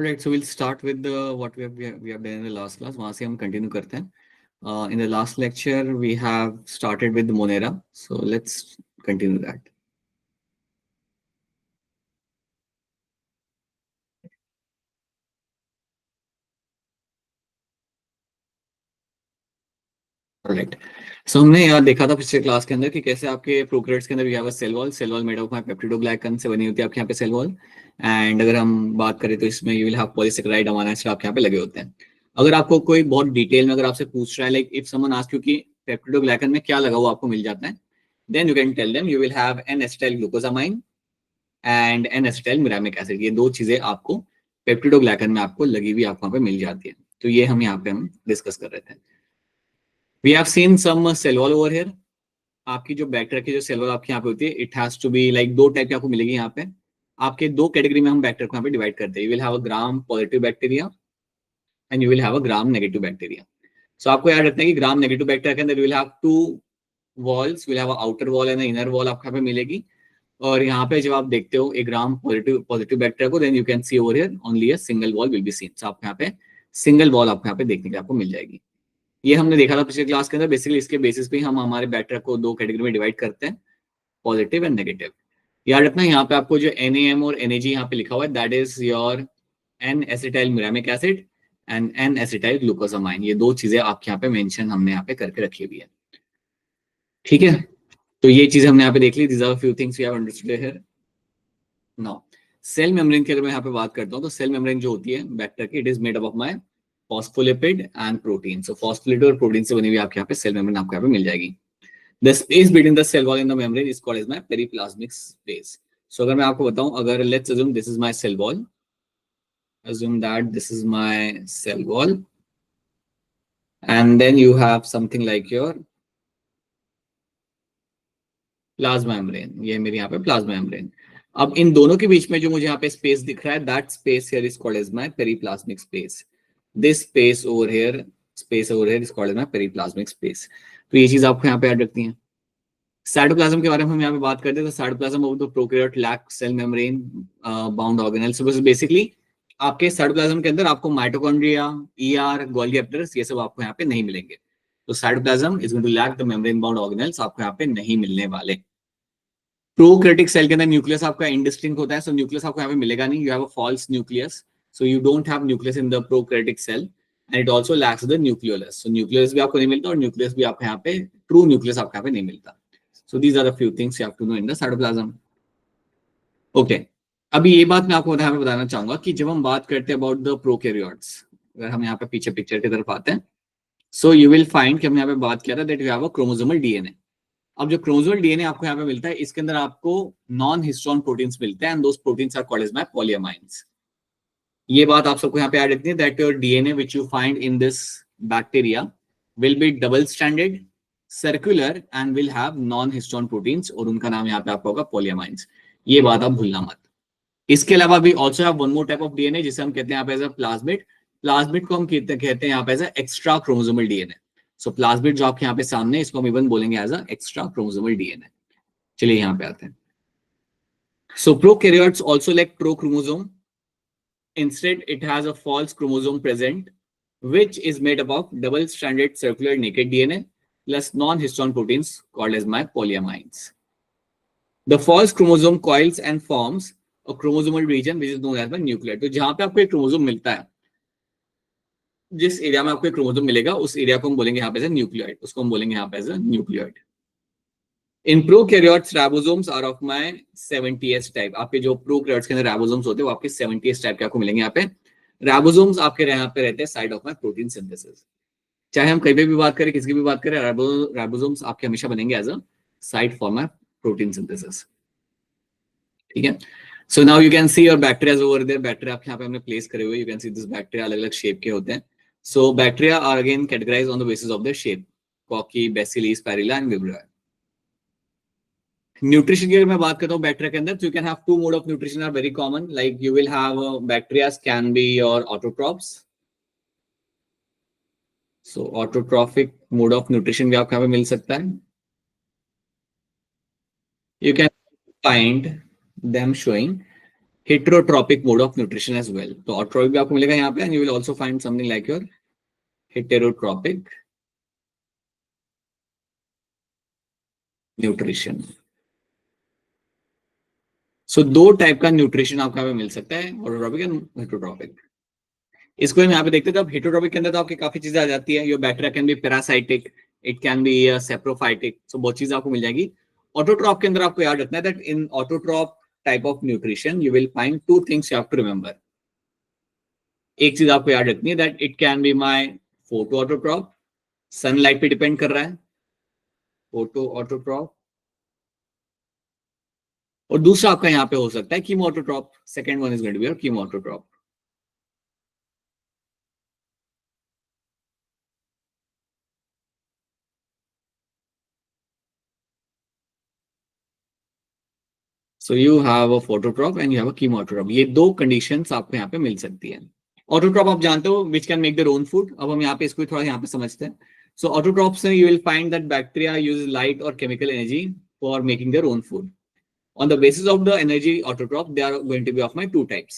Right, so we'll start with the what we have done in the last class. वहाँ से हम continue करते हैं. In the last lecture, we have started with Monera. So let's continue that. Right. So हमने यार देखा था पिछले क्लास के अंदर कि कैसे आपके प्रोकैरियोट्स के अंदर भी है cell wall made of peptidoglycan से बनी होती है आपके यहाँ पे सेल वॉल. एंड अगर हम बात करें तो इसमें you will have polysaccharide amino acid आपके यहाँ पे लगे होते हैं. अगर आपको कोई बहुत डिटेल में अगर आपसे पूछ रहा है like if someone ask you कि पेप्टिडोग्लाइकन में क्या लगा हुआ आपको मिल जाता है, then you can tell them you will have N acetyl glucosamine and N acetyl muramic acid. ये दो चीजें आपको पेप्टिडोग्लाइकन में आपको लगी हुई आपको यहाँ पे मिल जाती है. तो ये हम यहाँ पे हम डिस्कस कर रहे थे. We have seen some cell wall over here. आपकी जो बैक्टीरिया की जो सेल वॉल आपके यहाँ पे होती है it has to be like दो टाइप की आपको मिलेगी यहाँ पे. आपके दो कैटेगरी में हम बैक्टीरिया को यहाँ पे डिवाइड करते हैं. You will have a gram positive bacteria and you will have a gram negative bacteria. So आपको याद रखना है कि ग्राम नेगेटिव बैक्टीरिया के अंदर you will have two walls, will have outer wall and inner wall आपको यहाँ पे मिलेगी. और यहाँ पे जब आप देखते हो एक ग्राम पॉजिटिव बैक्टीरिया को, then you can see over here only a single wall will be seen. So आपको यहाँ पे सिंगल वॉल आपको यहाँ पे देखने के आपको मिल जाएगी. ये हमने देखा था पिछले क्लास के अंदर. बेसिकली इसके बेसिस पे हम हमारे बैक्टीरिया को दो कैटेगरी में डिवाइड करते हैं, पॉजिटिव एंड नेगेटिव. याद रखना यहाँ पे आपको जो NaM और NAG यहाँ पे लिखा हुआ है that is your N acetyl muramic acid and N acetyl glucosamine. ये दो चीजें आपके यहाँ पे मेंशन हमने यहाँ पे करके रखी हुई है. ठीक है, तो ये चीज हमने यहाँ पे देख ली. These are few things we have understood here. Now cell membrane की अगर मैं यहाँ पे बात करता हूँ तो सेल मेम्ब्रेन जो होती है बैक्टीरिया की, it is made up of my phospholipid and protein. So phospholipid और प्रोटीन से बनी हुई आपके यहाँ पे सेल मेम्ब्रेन आपको यहाँ पे मिल जाएगी. The space between the cell wall and the membrane is called as my periplasmic space. So अगर मैं आपको बताऊं, अगर let's assume this is my cell wall, assume that this is my cell wall, and then you have something like your plasma membrane. ये मेरे यहाँ पे plasma membrane. अब इन दोनों के बीच में जो मुझे यहाँ पे स्पेस दिख रहा है, that space here is called as my periplasmic space. This space over here is called as my periplasmic space. तो ये चीज आपको यहाँ पे याद रखनी है. साइटोप्लाज्म के बारे में हम यहाँ पे बात करते हैं तो cytoplasm of the prokaryote lack cell membrane bound organelle. So basically आपके साइटोप्लाज्म के अंदर आपको माइटोकॉन्ड्रिया, ईआर, गोल्गी एपिटल्स ये सब आपको यहाँ पे नहीं मिलेंगे. तो cytoplasm is going to lack the membrane bound organelles आपको यहाँ पे नहीं मिलने वाले. प्रोकैरियोटिक सेल के अंदर न्यूक्लियस आपका इंडिस्टिंक्ट होता है. सो न्यूक्लियस आपको यहाँ पे मिलेगा नहीं. You have a false nucleus. So you don't have nucleus in the prokaryotic cell and it also lacks the nucleolus. So nucleus भी आपको नहीं मिलता और न्यूक्लियस भी आपको यहाँ पे ट्रू न्यूक्लियस आपको यहाँ पे नहीं मिलता. So these are the few things you have to know in the cytoplasm. Okay. अभी ये बात मैं आपको यहाँ पे बताना चाहूंगा कि जब हम बात करते हैं अबाउट द प्रोकैरियोट्स, अगर हम यहाँ पे पीछे पिक्चर की तरफ आते हैं, सो यू विल फाइंड कि हमने यहाँ पे बात किया था that you have a chromosomal DNA. अब जो क्रोमोसोमल डीएनए आपको यहाँ पे मिलता है इसके अंदर आपको नॉन हिस्टोन प्रोटीन्स मिलते हैं and those proteins are called as my polyamines. ये बात आप सबको यहाँ पे याद रखनी है that your DNA which you find in this bacteria will be double stranded, circular and will have non histone proteins और उनका नाम यहाँ पे आपका होगा पॉलीअमाइन्स. ये बात आप भूलना मत. इसके अलावा भी also have one more type of DNA जिसे हम कहते हैं यहाँ पे एज अ प्लाज्मिड. प्लाज्मिड को हम कहते हैं यहाँ पे as a extra chromosomal DNA. So plasmid जो आपके यहाँ पे सामने है इसको हम इवन बोलेंगे as a extra chromosomal DNA. चलिए यहाँ पे आते हैं. So prokaryotes also lack true chromosome. Instead, it has a false chromosome present, which is made up of double-stranded circular naked DNA plus non-histone proteins called as my polyamines. The false chromosome coils and forms a chromosomal region which is known as my nucleus. तो जहां पे आपको एक chromosome मिलता है, जिस area में आपको एक क्रोमोसोम मिलेगा उस एरिया को हम बोलेंगे यहाँ पे न्यूक्लियोइड. उसको हम बोलेंगे यहाँ पे nucleoid. In prokaryotes ribosomes are of my 70s type. आपके जो प्रोकैरियोट्स के अंदर राइबोसोम्स होते हैं वो आपके 70s टाइप के आपको मिलेंगे यहाँ पे. राइबोसोम्स आपके यहाँ पे रहते हैं side of my protein synthesis. चाहे हम कहीं पे भी बात करें, किसी की भी बात करें, राइबोसोम्स आपके हमेशा बनेंगे as a site for my protein synthesis. ठीक है. So now you can see your bacteria over there. Bacteria आपके यहाँ पे हमने प्लेस करे हुए. You can see this bacteria अलग अलग शेप के होते हैं. So bacteria are again categorize on the basis of their shape. Cocci, bacilli, spirilla and vibrio. Nutrition की अगर मैं बात करता हूँ बैक्टीरिया के अंदर, तो you can have two mode of nutrition are very common. Like you will have bacteria can be your autotrophs. So autotrophic mode of nutrition भी आपको यहाँ पे मिल सकता है. You can find them showing heterotrophic mode of nutrition as well. तो autotrophic भी आपको मिलेगा यहाँ पे, and you will also find something like your heterotrophic nutrition. So दो टाइप का न्यूट्रिशन आपको यहाँ पे मिल सकता है, ऑटोट्रॉपिक एंड हेटरोट्रॉपिक. इसको हम यहाँ पे देखते हैं. जब हेटरोट्रॉपिक के अंदर तो आपकी काफी चीजें आ जाती है. Your bacteria can be parasitic, it can be saprophytic, so बहुत चीजें आपको मिल जाएगी. ऑटोट्रॉप के अंदर आपको याद रखना है that in autotroph type of nutrition you will find two things you have to remember. एक चीज आपको याद रखनी है that it can be my photoautotroph, sunlight पे डिपेंड कर रहा है, फोटो ऑटोट्रॉप. और दूसरा आपका यहाँ पे हो सकता है chemo autotroph. Second one is going to be your chemo autotroph. So you have a phototroph and you have a chemo autotroph. ये दो कंडीशंस आपको यहाँ पे मिल सकती है. ऑटोट्रॉप आप जानते हो which can make their own food. अब हम यहाँ पे इसको थोड़ा यहाँ पे समझते हैं. सो ऑटोट्रॉप्स में you will find that bacteria use light और chemical energy for making their own food. On the basis of the energy autotroph, they are going to be of my two types.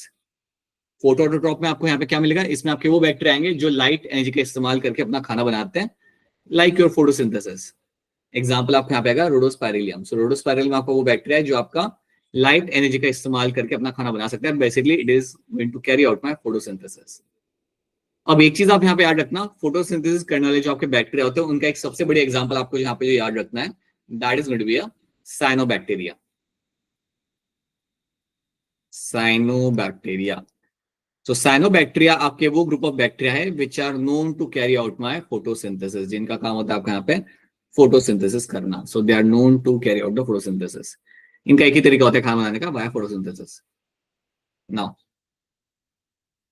Photo autotroph में आपको यहाँ पे क्या मिलेगा, इसमें आपके वो बैक्टीरिया आएंगे जो लाइट एनर्जी का इस्तेमाल करके अपना खाना बनाते हैं, लाइक योर फोटोसिंथेसिस. एग्जांपल आपको यहाँ पे आएगा रोडोस्पाइरिलियम. सो रोडोस्पाइरिलियम में आपको वो बैक्टीरिया है जो आपका लाइट एनर्जी का इस्तेमाल करके अपना खाना बना सकता है. Basically it is going to carry out my photosynthesis. अब एक चीज आप यहाँ पे याद रखना, फोटोसिंथेसिस करने वाले जो आपके बैक्टीरिया होते हैं उनका एक सबसे बड़ी एग्जाम्पल आपको यहाँ पे जो याद रखना है, that is going to be a cyanobacteria. Cyanobacteria. So cyanobacteria आपके वो ग्रुप ऑफ बैक्टीरिया है which are known to carry out my photosynthesis, जिनका काम होता है आपका यहाँ पे फोटोसिंथेसिस करना. So they are known to carry out the photosynthesis. इनका एक ही तरीका होता है खाना बनाने का, via photosynthesis. Now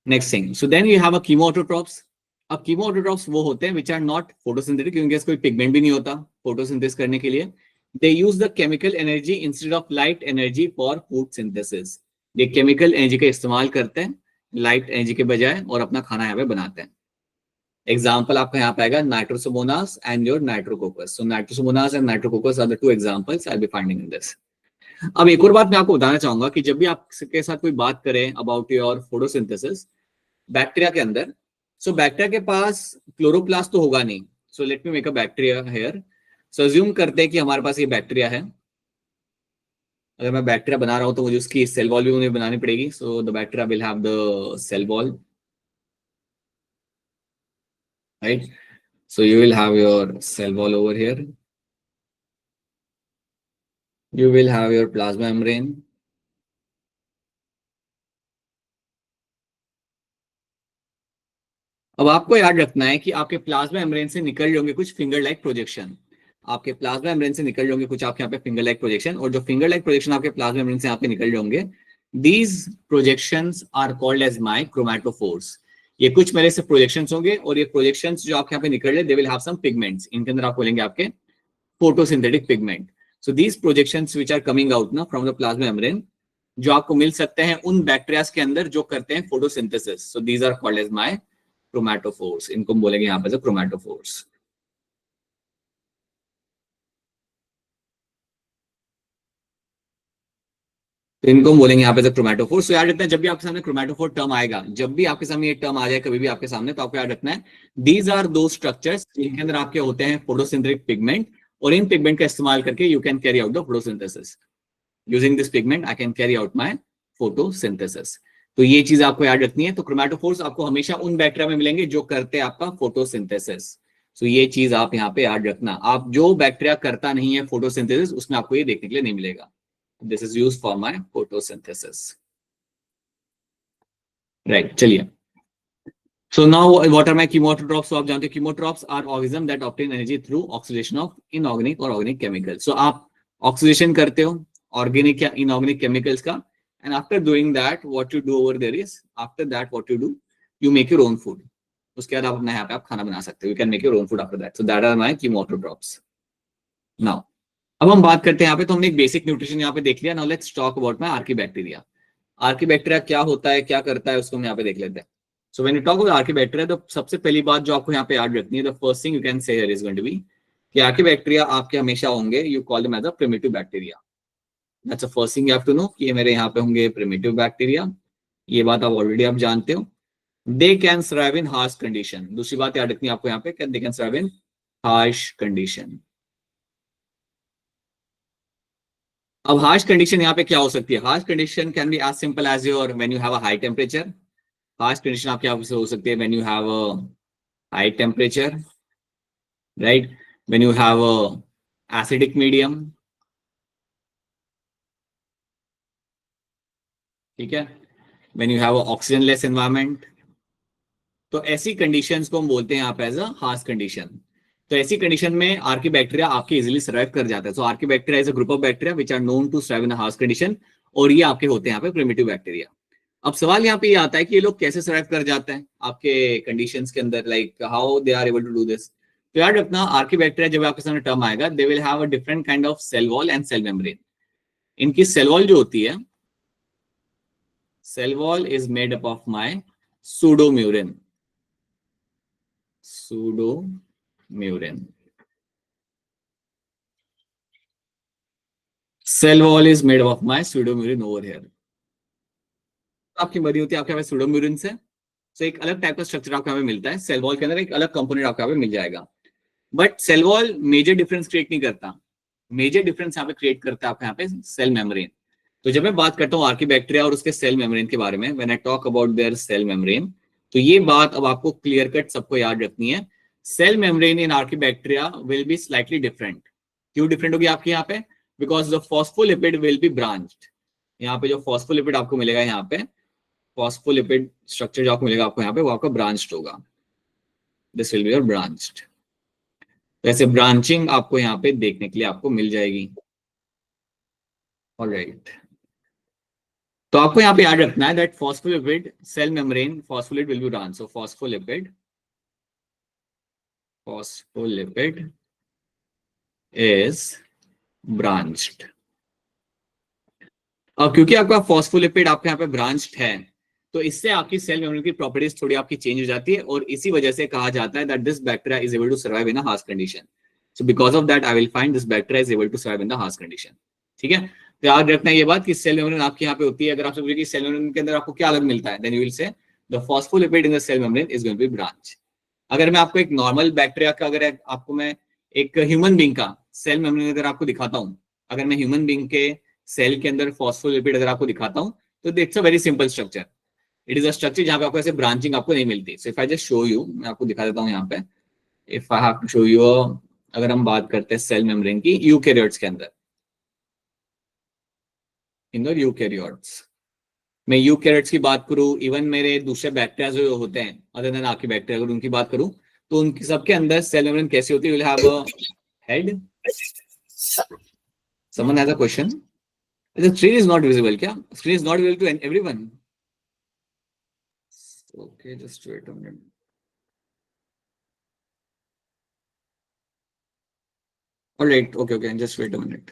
next thing, so then you have a chemoautotrophs. अब chemoautotrophs वो होते हैं which are not photosynthetic, क्योंकि इसको कोई पिगमेंट भी नहीं होता फोटोसिंथेसिस करने के लिए. They use the chemical energy instead of light energy for food synthesis. ये केमिकल एनर्जी का इस्तेमाल करते हैं लाइट एनर्जी के बजाय और अपना खाना यहाँ पे बनाते हैं. एग्जाम्पल आपका यहाँ पे आएगा Nitrosomonas and your Nitrococcus. So Nitrosomonas and Nitrococcus are the two examples I will be finding in this. अब एक और बात मैं आपको बताना चाहूंगा कि जब भी आपके साथ कोई बात करें अबाउट योर फोटोसिंथेसिस बैक्टीरिया के अंदर, सो बैक्टीरिया के पास क्लोरोप्लास्ट तो होगा नहीं. So let me make a bacteria here. So assume करते हैं कि हमारे पास ये बैक्टीरिया है. अगर मैं बैक्टीरिया बना रहा हूं तो मुझे उसकी सेल वॉल भी मुझे बनानी पड़ेगी. So the bacteria will have the cell wall, right. So you will have your cell wall over here. You will have your plasma membrane. अब आपको याद रखना है कि आपके प्लाज्मा मेम्ब्रेन से निकल रहे होंगे कुछ फिंगर लाइक प्रोजेक्शन. आपके प्लाज्मा मेम्ब्रेन से निकल रहे होंगे कुछ आपके यहाँ पे फिंगर लाइक प्रोजेक्शन, और जो फिंगर लाइक प्रोजेक्शन आपके प्लाज्मा मेम्ब्रेन से यहाँ पे निकल रहे होंगे, these projections are called as my chromatophores. ये कुछ मेरे से प्रोजेक्शंस होंगे और ये प्रोजेक्शंस जो आपके यहाँ पे निकल रहे, they will have some pigments. इनके अंदर आप बोलेंगे आपके photosynthetic pigment. So these projections which are coming out ना फ्रॉम द प्लाज्मा मेम्ब्रेन, जो आपको मिल सकते हैं उन बैक्टीरियाज के अंदर जो करते हैं photosynthesis. So these are called as my chromatophores. इनको बोलेंगे यहाँ पे क्रोमैटोफोर्स. तो इनको हम बोलेंगे यहाँ पे क्रोमैटोफोर. सो याद रखना है जब भी आपके सामने क्रोमैटोफोर टर्म आएगा, जब भी आपके सामने ये टर्म आ जाए कभी भी आपके सामने, तो आपको याद रखना है दीज आर दो स्ट्रक्चर्स जिनके अंदर आपके होते हैं फोटोसिंथेटिक पिगमेंट, और इन पिगमेंट का इस्तेमाल करके you can carry out the photosynthesis. Using this pigment I can carry out my photosynthesis. तो ये चीज आपको याद रखनी है. तो क्रोमैटोफोर्स आपको हमेशा उन बैक्टीरिया में मिलेंगे जो करते हैं आपका फोटोसिंथेसिस. सो ये चीज आप यहाँ पे याद रखना. आप जो बैक्टीरिया करता नहीं है फोटोसिंथेसिस, उसमें आपको ये देखने के लिए नहीं मिलेगा. This is used for my photosynthesis. Right, चलिए. So now what are my chemotrophs? So आप जानते हैं chemotrophs are organisms that obtain energy through oxidation of inorganic or organic chemicals. So आप oxidation करते हो organic या inorganic chemicals का, and after doing that what you do over there is, after that what you do, you make your own food. उसके बाद आप अपने यहाँ पे आप खाना बना सकते हो. You can make your own food after that. So that are my chemotrophs. Now अब हम बात करते हैं यहाँ पे, तो हमने एक बेसिक न्यूट्रिशन यहाँ पे देख लिया. Now let's talk about my archaebacteria. Archaebacteria क्या होता है, क्या करता है, उसको हम यहाँ पे देख लेते हैं. So when you talk about archaebacteria, तो सबसे पहली बात जो आपको यहाँ पे याद रखनी है, the first thing you can say here is going to be कि आर्कीबैक्टीरिया आपके हमेशा होंगे, you call them as a primitive bacteria. That's the first thing you have to know कि ये मेरे यहाँ पे होंगे प्रिमिटिव बैक्टीरिया, ये बात आप ऑलरेडी आप जानते हो। They can survive in harsh condition, दूसरी बात याद रखनी है आपको यहाँ पे, they can survive in harsh condition. अब हार्श कंडीशन यहाँ पे क्या हो सकती है? Harsh condition can be as simple as your when you have a high temperature. Harsh condition आपके यहाँ से हो सकती है when you have a high temperature, right, when you have a acidic medium, ठीक है, when you have a oxygen less environment. तो ऐसी कंडीशंस को हम बोलते हैं यहाँ पे एज अ हार्श कंडीशन। तो ऐसी कंडीशन में आर्की बैक्टीरिया आपके इजीली सर्वाइव कर जाता है। So archaebacteria is a group of bacteria which are known to survive in harsh condition, और ये आपके होते हैं यहाँ पे प्रिमिटिव बैक्टीरिया। अब सवाल यहाँ पे ये आता है कि ये लोग कैसे सर्वाइव कर जाते हैं आपके कंडीशंस के अंदर, like how they are able to do this. तो याद रखना आर्की बैक्टीरिया जब आपके सामने टर्म आएगा, they will have a different kind of cell wall and cell membrane. इनकी सेल वॉल जो होती है, cell wall is made up of my pseudomurein, pseudomurein. Cell wall is made of my pseudomurein over here. आपकी बनी होती है आपके पास सूडोम्यूरिन से, तो एक अलग टाइप का स्ट्रक्चर आपको यहाँ पे मिलता है। सेल वॉल के अंदर एक अलग कंपोनेंट आपको यहाँ पे मिल जाएगा। But cell wall major difference create नहीं करता, मेजर डिफरेंस यहाँ पे क्रिएट करता है आपके यहाँ पे सेल मेम्ब्रेन। तो जब मैं बात करता हूँ आर्की बैक्टीरिया और उसके सेल मेम्ब्रेन के बारे में, when I talk about their cell membrane, तो ये बात अब आपको क्लियर कट सबको याद रखनी है। Cell membrane in archaebacteria will be slightly different. क्यों डिफरेंट होगी आपके यहाँ पे? Because the phospholipid will be branched. यहाँ पे जो फॉस्फोलिपिड आपको मिलेगा, यहाँ पे फॉस्फोलिपिड स्ट्रक्चर जो आपको मिलेगा आपको यहाँ पे, वो आपका ब्रांच्ड होगा। This will be your branched. वैसे ब्रांचिंग आपको यहाँ पे देखने के लिए आपको मिल जाएगी। ऑलराइट, तो आपको यहाँ पे याद रखना है that phospholipid cell membrane phospholipid will be branch. So phospholipid is branched. और क्योंकि आपका फॉस्फोलिपिड आपके यहाँ पे ब्रांच्ड है, तो इससे आपकी सेल मेम्ब्रेन की प्रॉपर्टीज थोड़ी आपकी चेंज हो जाती है, और इसी वजह से कहा जाता है that this bacteria is able to survive in a harsh condition. So because of that I will find this bacteria is able to survive in the harsh condition. ठीक है, तो याद रखना ये बात कि सेल मेम्ब्रेन आपके यहाँ पे होती है। अगर आपसे पूछे कि सेल मेम्ब्रेन के अंदर आपको क्या अलग मिलता है, then you will say the phospholipid in the cell membrane is going to be branch. अगर मैं आपको एक नॉर्मल बैक्टीरिया का, अगर आपको मैं एक ह्यूमन बीइंग का सेल मेम्ब्रेन अगर आपको दिखाता हूँ, अगर मैं ह्यूमन बीइंग के सेल के अंदर फॉस्फोलिपिड अगर आपको दिखाता हूँ, तो it's a very simple structure. It is a structure जहां पे आपको ऐसे ब्रांचिंग आपको नहीं मिलती। So if I just show you, मैं आपको दिखा देता हूँ यहाँ पे। If I have to show you, अगर हम बात करते हैं सेल मेम्ब्रेन की यूकैरियोट्स के अंदर, इन द यूकैरियोट्स, मैं यूकैरियोट्स की बात करूं, इवन मेरे दूसरे बैक्टीरिया जो होते हैं अदर देन आर्की बैक्टीरिया, अगर उनकी बात करूं, तो उनकी सबके अंदर सेल मेम्ब्रेन कैसी होती है? Will have a head. Someone has a question? The screen is not visible क्या? Screen is not visible to everyone? Okay, just wait a minute. Alright, okay okay, just wait a minute.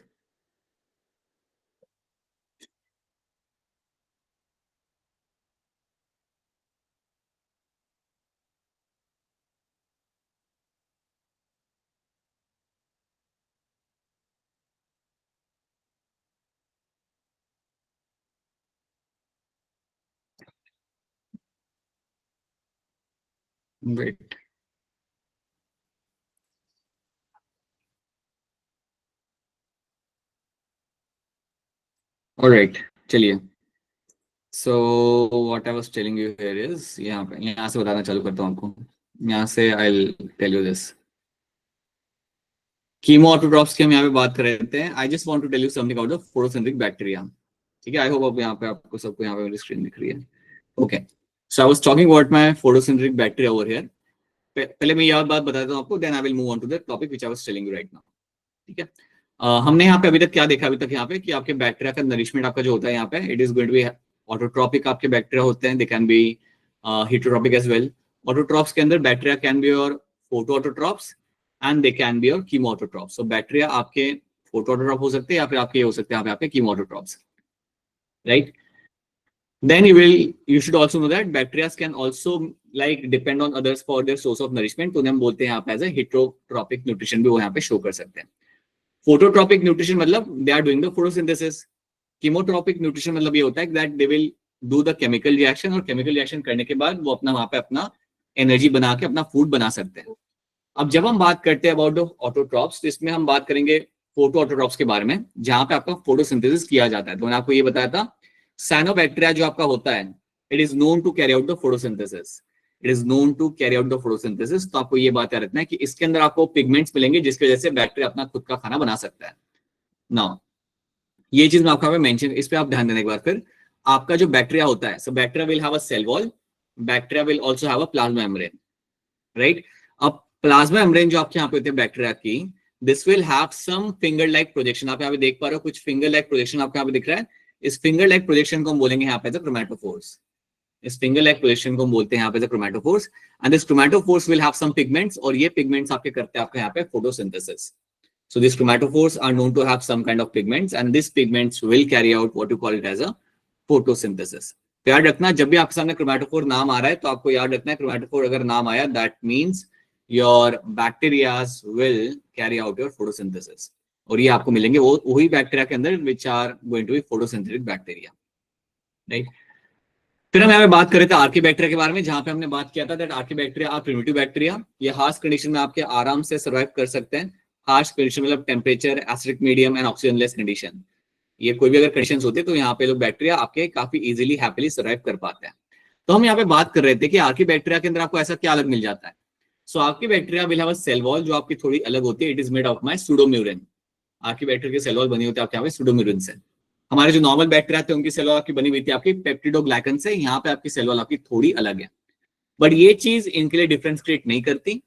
Wait, alright, चलिए। So what I was telling you here is, यहाँ से बताना चालू करता हूँ आपको। यहाँ से I will tell you this. Chemo autotrophs की हम यहाँ पे बात कर रहे थे। I just want to tell you something about the photosynthetic bacteria. ठीक है, आई होप अब यहाँ पे आपको सबको यहाँ पे मेरी स्क्रीन दिख रही है। Okay, so I was talking about my photosynthetic bacteria over here. पहले मैं यह बात बता देता हूँ आपको, then I will move on to the topic which I was telling you right now. ठीक है, हमने यहाँ पे अभी तक क्या देखा अभी तक यहाँ पे, कि आपके बैक्टीरिया का नरिशमेंट आपका जो होता है यहाँ पे, it is going to be autotrophic. आपके बैक्टीरिया होते हैं, they can be heterotrophic as well. Autotrophs के अंदर बैक्टीरिया कैन बी और photoautotrophs and they can be और कीमो ऑटोट्रॉप्स। सो बैक्टीरिया आपके फोटो ऑटोट्रॉप हो सकते हैं, या फिर आपके हो सकते हैं यहाँ पे आपके chemo autotrophs, right. Then you should also know that bacteria can also like depend on others for their source of nourishment. तो उन्हें हम बोलते हैं यहाँ पे एज ए heterotropic nutrition भी वो यहाँ पे शो कर सकते हैं। फोटोट्रॉपिक न्यूट्रिशन मतलब they are doing the photosynthesis, chemotropic nutrition मतलब ये होता है that they will do the chemical reaction, और केमिकल रिएक्शन करने के बाद वो अपना वहां पे अपना एनर्जी बना के अपना फूड बना सकते हैं। अब जब हम बात करते हैं अबाउट ऑटोट्रॉप्स, तो इसमें हम बात करेंगे फोटो ऑटोट्रॉप्स के बारे में, जहां पे आपका फोटोसिंथेसिस किया जाता है। तो मैंने आपको ये बताया था साइनोबैक्टीरिया जो आपका होता है, it is known to carry out the photosynthesis, it is known to carry out the photosynthesis. तो आपको ये बात याद रखना है कि इसके अंदर आपको पिगमेंट्स मिलेंगे जिसकी वजह से बैक्टीरिया अपना खुद का खाना बना सकता है। नाउ ये चीज मैं आपको मेंशन, इस पे आप ध्यान देने के बाद फिर आपका जो बैक्टीरिया होता है, so bacteria will have a cell wall, bacteria will also have a plasma membrane, right. अब प्लाज्मा मेम्ब्रेन जो आपके यहाँ पे होते हैं बैक्टीरिया की, this will have some finger like projection. आप यहाँ पे देख पा रहे हो कुछ फिंगर लाइक प्रोजेक्शन आपको यहाँ पे दिख रहा है। इस फिंगर लाइक प्रोजेक्शन को हम बोलेंगे यहाँ पे क्रोमैटोफोर्स। इस फिंगर लाइक प्रोजेक्शन को हम बोलते हैं यहाँ पे chromatophores, and this chromatophores will have some pigments, और ये पिगमेंट्स आपके करते हैं आपके यहाँ पे photosynthesis. So these chromatophores are known to have some kind of pigments, and these pigments will carry out what you call it as a photosynthesis. तो याद रखना जब भी आपके सामने क्रोमैटोफोर नाम आ रहा है तो आपको याद रखना है क्रोमैटोफोर अगर नाम आया that means your bacterias will carry out your photosynthesis, और ये आपको मिलेंगे वो वही बैक्टीरिया के अंदर which are going to be photosynthetic bacteria, right. फिर हम यहाँ पे बात कर रहे थे आर्कीबैक्टीरिया के बारे में, जहां पे हमने बात किया था that archaebacteria are primitive bacteria. ये हार्श कंडीशन में आपके आराम से सर्वाइव कर सकते हैं। हार्श कंडीशन मतलब temperature, acidic medium and oxygen less condition, ये कोई भी अगर कंडीशंस होते तो यहाँ पे लोग बैक्टीरिया आपके काफी इजीली हैप्पीली सर्वाइव कर पाते हैं। तो हम यहाँ पे बात कर रहे थे कि आर्कीबैक्टीरिया के अंदर आपको ऐसा क्या अलग मिल जाता है। So archaebacteria will have a cell wall जो आपकी थोड़ी अलग होती है, it is made of my pseudomurein. Archaebacteria की सेल वॉल बनी होती है आपके यहाँ पे सूडोम्यूरिन से। हमारे जो नॉर्मल बैक्टीरिया थे उनकी सेल वॉल आपकी बनी हुई थी आपकी पेप्टिडोग्लाइकन से, यहाँ पे आपकी सेल वॉल आपकी थोड़ी अलग है, बट ये चीज इनके लिए डिफरेंस क्रिएट नहीं करती।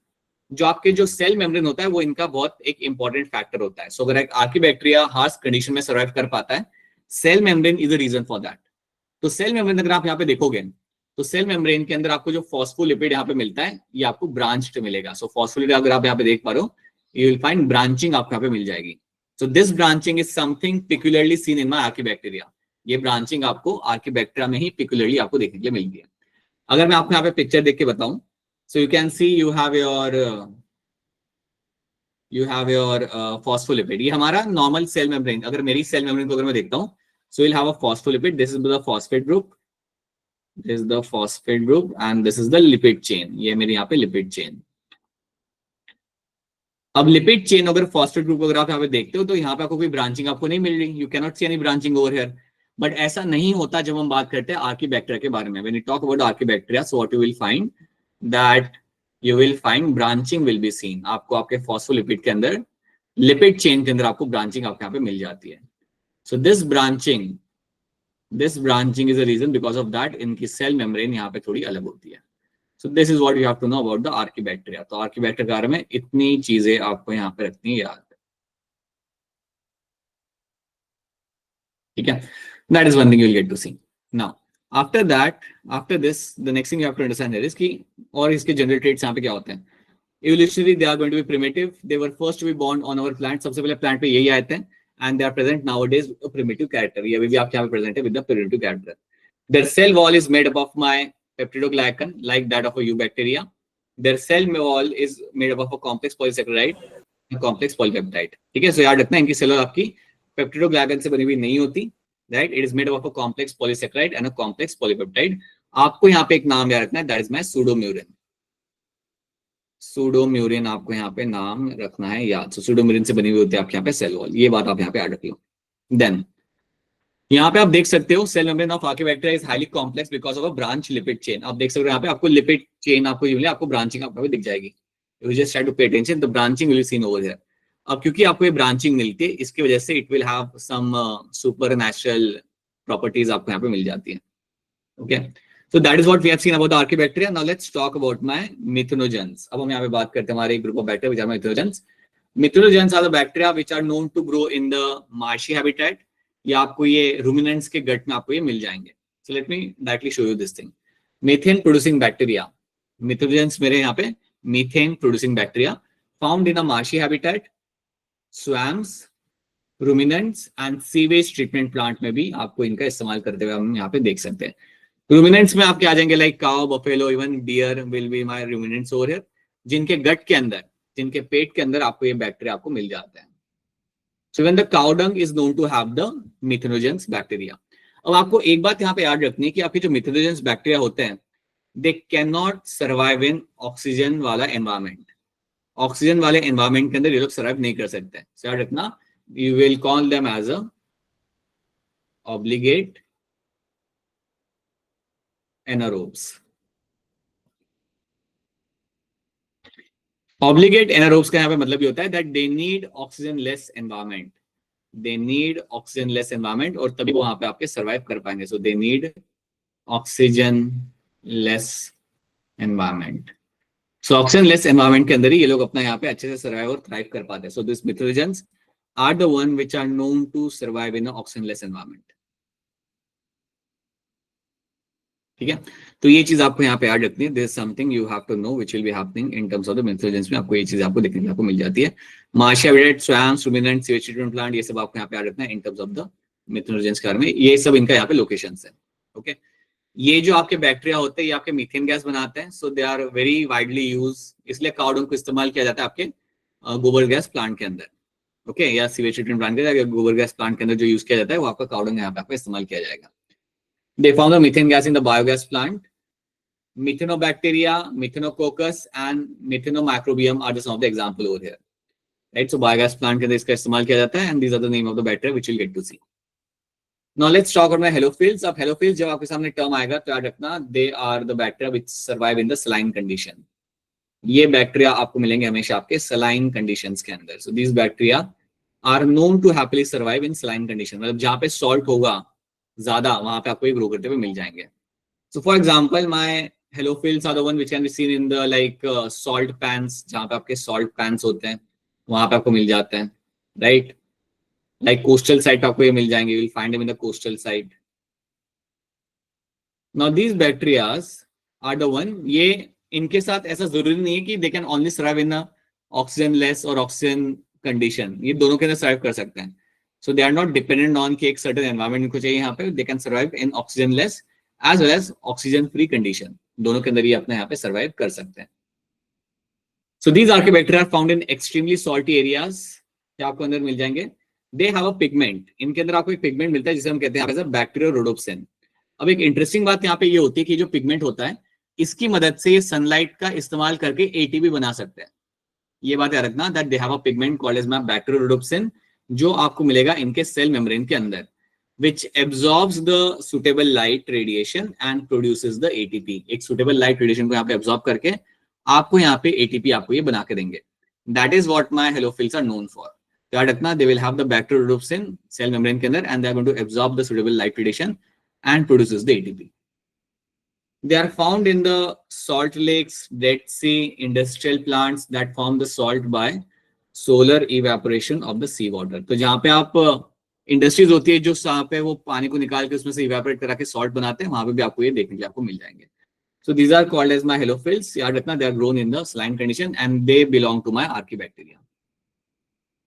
जो आपके जो सेल मेम्ब्रेन होता है वो इनका बहुत एक इंपॉर्टेंट फैक्टर होता है। सो अगर एक आर्कीबैक्टीरिया हार्श कंडीशन में सर्वाइव कर पाता है, cell membrane is the reason for that. तो सेल मेम्ब्रेन अगर आप यहाँ पे देखोगे तो सेल मेम्ब्रेन के अंदर आपको जो फॉस्फोलिपिड यहाँ पे मिलता है ये आपको ब्रांच्ड मिलेगा। सो फॉस्फोलिपिड अगर आप यहाँ पे देख पा रहे हो, यू विल फाइंड ब्रांचिंग आपको यहाँ पे मिल जाएगी। So this branching is something peculiarly seen in my archaebacteria. ये ब्रांचिंग आपको आर्कीबैक्टीरिया में ही पिक्युलरली आपको देखने के लिए मिलती है। अगर मैं आपको यहाँ पे पिक्चर देख के बताऊं, सो you can C you have your phospholipid. ये हमारा नॉर्मल सेल मेम्ब्रेन, अगर मेरी सेल मेम्ब्रेन को अगर मैं देखता हूं, so will have a phospholipid, this is the phosphate group, this is the phosphate group and this is the lipid chain. ये मेरी यहाँ पे लिपिड चेन। अब लिपिड चेन अगर फॉस्फेट ग्रुप अगर आप यहाँ पे देखते हो तो यहाँ पे आपको कोई ब्रांचिंग आपको नहीं मिल रही, you can not see any branching over here. But ऐसा नहीं होता जब हम बात करते हैं आर्कीबैक्टीरिया के बारे में। When you talk about archaebacteria, so what you will find that you will find branching will be scene. आपको आपके फॉस्फोलिपिड के अंदर लिपिड चेन के अंदर आपको ब्रांचिंग आपके यहाँ पे मिल जाती है। So this branching is a reason because of that इनकी सेल मेम्ब्रेन यहाँ पे थोड़ी अलग होती है। So this is what you have to know about the archaebacteria. तो आर्कीबैक्टीरिया के बारे में इतनी चीजें आपको यहाँ पे रखनी है याद, ठीक है। That is one thing you will get to see. Now after that, after this the next thing you have to understand is कि और इसके जनरल ट्रेट्स यहाँ पे क्या होते हैं। Evolutionarily, they are going to be primitive. They were first to be born on our plant. सबसे पहले प्लांट पे यही आए थे, and they are present nowadays a primitive character. ये अभी भी आपके यहाँ पे present है with the primitive character. Their cell wall is made up of my peptidoglycan, like that of a eubacteria. Their cell wall is made up of a complex polysaccharide, a complex polypeptide. ठीक है, so याद रखना इनकी cell आपकी peptidoglycan से बनी हुई नहीं होती, right? It is made up of a complex polysaccharide and a complex polypeptide. आपको यहाँ पे एक नाम याद रखना है, that is my pseudomurine. सूडोम्यूरिन आपको यहाँ पे नाम रखना है याद। सूडोम्यूरिन से बनी हुई होती है आपके यहाँ पे सेल वॉल, ये बात आप यहाँ पे याद रख लो। देन यहाँ पे आप देख सकते हो cell membrane of archaebacteria is highly complex because of a branch lipid chain. आप देख सकते हो यहाँ पे आपको लिपिड चेन आपको मिले, आपको ब्रांचिंग आपको दिख जाएगी। You just try to pay attention, the branching will be seen over here. अब क्योंकि आपको ये ब्रांचिंग मिलती है इसकी वजह से it will have some supernatural properties आपको यहाँ पे मिल जाती है, okay. So that is what we have seen about the Archaeobacteria. Now let's talk about my methanogens. अब हम यहाँ पे बात करते हैं हमारे एक group of bacteria which are methanogens. Methanogens are the bacteria which are known to grow in the marshy habitat. या आपको ये ruminants के gut में आपको ये मिल जाएंगे. So let me directly show you this thing. Methane producing bacteria. Methanogens मेरे यहाँ पे methane producing bacteria found in a marshy habitat, swamps, ruminants and sewage treatment plant में भी आपको इनका इस्तेमाल करते हुए हम यहाँ पे देख सकते हैं। रूमिनेंट्स में आपके आ जाएंगे like cow, buffalo, even deer will be my ruminants over here, जिनके गट के अंदर, जिनके पेट के अंदर आपको ये बैक्टीरिया आपको मिल जाते हैं। So when the cow dung is known to have the methanogens bacteria. अब आपको एक बात यहाँ पे याद रखनी है कि आपके जो मिथेनोजेंस बैक्टीरिया होते हैं they can not survive in oxygen वाला एनवायरमेंट. ऑक्सीजन वाले एनवायरमेंट के अंदर ये लोग सर्वाइव नहीं कर सकते. याद रखना, you will call them as a obligate anaerobes. Obligate anaerobes का यहाँ पे मतलब ये होता है that they need oxygen less environment. They need oxygen less environment और तभी वहां पे आपके सर्वाइव कर पाएंगे. So they need oxygen less environment. So oxygen less environment के अंदर ही ये लोग अपना यहाँ पे अच्छे से सर्वाइव और थ्राइव कर पाते हैं. So this methanogens are the one which are known to survive in oxygen less environment. ठीक है, तो ये चीज आपको यहाँ पे याद रखनी है. There is something you have to know which will be happening in terms of the methanogens में. आपको ये चीज आपको देखने को मिल जाती है. मार्शिया वेडेट, swamps, ruminant, sewage treatment plant, ये सब आपको यहाँ पे याद रखना है in terms of the methanogens के बारे में. ये सब इनका यहाँ पे लोकेशंस है. ओके, ये जो आपके बैक्टीरिया होते हैं ये आपके मीथेन गैस बनाते हैं. So they are very widely use. इसलिए काउ डंग को इस्तेमाल किया जाता है आपके गोबर गैस प्लांट के अंदर. ओके, या सीवेज ट्रीटमेंट प्लांट के अंदर, गोबर गैस प्लांट के अंदर जो यूज किया जाता है वो आपका काउ डंग यहाँ पे आपका इस्तेमाल किया जाएगा. They found the methane gas in the biogas plant. Methanobacteria, Methanococcus and Methanomicrobium are just some of the example over here. Right, so biogas plant के अंदर इसका इस्तेमाल किया जाता है and these are the name of the bacteria which we'll get to see. Now let's talk about halophils. अब halophils जब आपके सामने term आएगा तो याद रखना they are the bacteria which survive in the saline condition. ये बैक्टीरिया आपको मिलेंगे हमेशा आपके saline conditions के अंदर. So these bacteria are known to happily survive in saline condition. मतलब जहाँ पे salt होगा ज्यादा वहां पे आपको ये ग्रो करते हुए मिल जाएंगे. So for example, my halophils are the one which can be seen in the like salt pans. जहाँ पे आपके salt pans होते हैं वहां पे आपको मिल जाते हैं. Right? Like coastal side पे आपको ये मिल जाएंगे. You will find them in the coastal side. Now these bacteria are the one. ये इनके साथ ऐसा जरूरी नहीं है कि they can only survive in a oxygen less or oxygen condition. ये दोनों के अंदर survive कर सकते हैं. So they are not dependent on कि एक certain environment इनको चाहिए यहाँ पे. They can survive in oxygen less as well as oxygen free condition. दोनों के अंदर ये अपने यहाँ पे सर्वाइव कर सकते हैं. So these archaebacteria are found in extremely salty areas. क्या आपको अंदर मिल जाएंगे? They have a pigment. इनके अंदर आपको एक पिगमेंट मिलता है जिसे हम कहते हैं बैक्टीरियोरोडोप्सिन. अब एक इंटरेस्टिंग बात यहाँ पे ये होती है कि जो पिगमेंट होता है इसकी मदद से ये सनलाइट का इस्तेमाल करके एटीपी बना सकते हैं. ये बात याद रखना that they have a pigment called as बैक्टीरियोरोडोप्सिन जो आपको मिलेगा इनके सेल मेम्ब्रेन के अंदर, which absorbs the suitable light radiation and produces the ATP. एक suitable light radiation को यहाँ पे absorb करके आपको यहाँ पे ATP आपको ये बना के देंगे. That is what my halophils are known for. याद रखना they will have the bacteriorhodopsin cell membrane के अंदर and they are going to absorb the suitable light radiation and produces the ATP. They are found in the salt lakes, Dead Sea, industrial plants that form the salt by solar evaporation of the sea water. तो जहाँ पे आप industries होती है जो यहाँ पे वो पानी को निकाल के उसमें से इवेपोरेट करा के सॉल्ट बनाते हैं वहां पे भी आपको ये देखने के आपको मिल जाएंगे. So these are called as my halophiles. याद रखना they are grown in the saline condition and they belong to my archaebacteria.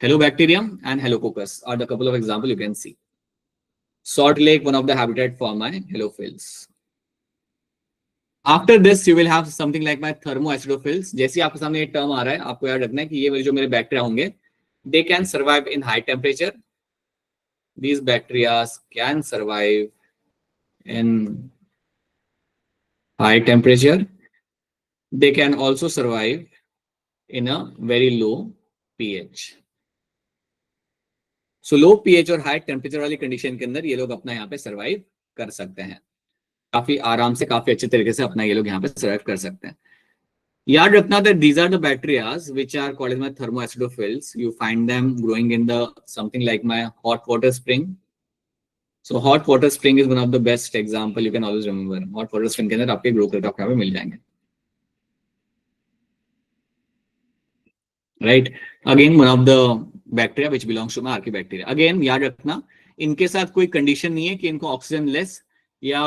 Halobacterium and halococcus are the couple of example you can see. Salt lake one of the habitat for my halophiles. After this you will have something like my thermoacidophiles. जैसे आपके सामने ये term आ रहा है आपको याद रखना है कि ये जो मेरे बैक्टीरिया होंगे दे can survive in high temperature. These bacteria can survive in high temperature. They can also survive in a very low pH. So low pH और high temperature वाली condition के अंदर ये लोग अपना यहाँ पे survive कर सकते हैं. काफी आराम से काफी अच्छे तरीके से अपना ये लोग यहाँ पे survive कर सकते हैं. याद रखना that these are the bacteria which are called as my thermoacidophils. You find them growing in the something like my hot water spring. So hot water spring is one of the best example you can always remember. Hot water spring के अंदर आपके grow करके आपको यहाँ पे मिल जाएंगे. Right? Again one of the bacteria which belongs to my archaebacteria. Again याद रखना इनके साथ कोई कंडीशन नहीं है कि इनको ऑक्सीजन लेस या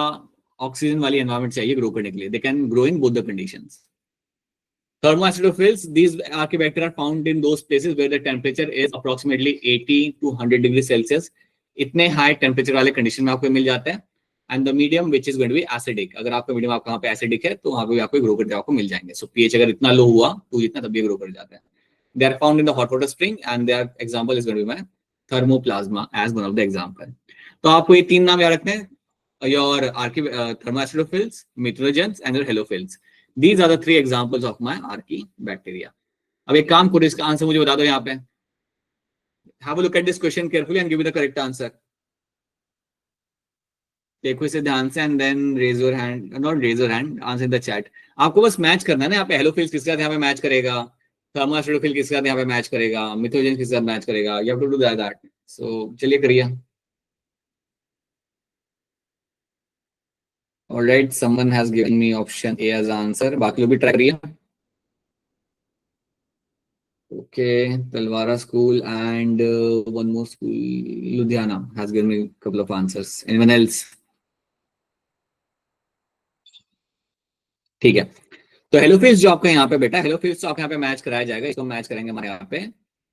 ऑक्सीजन वाली एनवायरमेंट चाहिए ग्रो करने के लिए. They can grow in both the conditions. Thermoacidophils, these archaebacteria are found in those places where the temperature is approximately 80 to 100 degrees Celsius. इतने हाई टेम्परेचर वाले कंडीशन में आपको मिल जाता है. And the medium which is going to be acidic. अगर आपका medium आपका वहाँ पे एसिडिक है तो वहाँ पे आपको ग्रो करते आपको मिल जाएंगे. सो पीएच अगर इतना लो हुआ तो इतना तब भी ग्रो कर जाता है. They are found in the hot water spring and their example is going to be my thermoplasma as one of the example. तो आपको ये तीन नाम याद रखने हैं, your thermoacidophils, methanogens and your halophils. These are the three examples of my archibacteria. अब एक काम करो, इसका आंसर मुझे बता दो यहाँ पे. Have a look at this question carefully and give me the correct answer. देखो इसे ध्यान से and then raise your hand, not raise your hand, answer in the chat. आपको बस मैच करना है ना, यहाँ पे हेलोफिल्स किसके साथ यहाँ पे मैच करेगा, थर्मोएसिडोफिल किसके साथ यहाँ पे मैच करेगा, मिथोजेन किसके साथ मैच करेगा. You have to do that. So चलिए करिए. Alright, someone has given me option A as answer. बाकी लोग भी ट्राई करिए. Okay, Talwara school and one more school, Ludhiana, has given me a couple of answers. Anyone else? ठीक है. तो हेलोफिल्स जो आपका यहाँ पे बेटा, हेलोफिल्स तो आपके यहाँ पे मैच कराया जाएगा. इसको मैच करेंगे हमारे यहाँ पे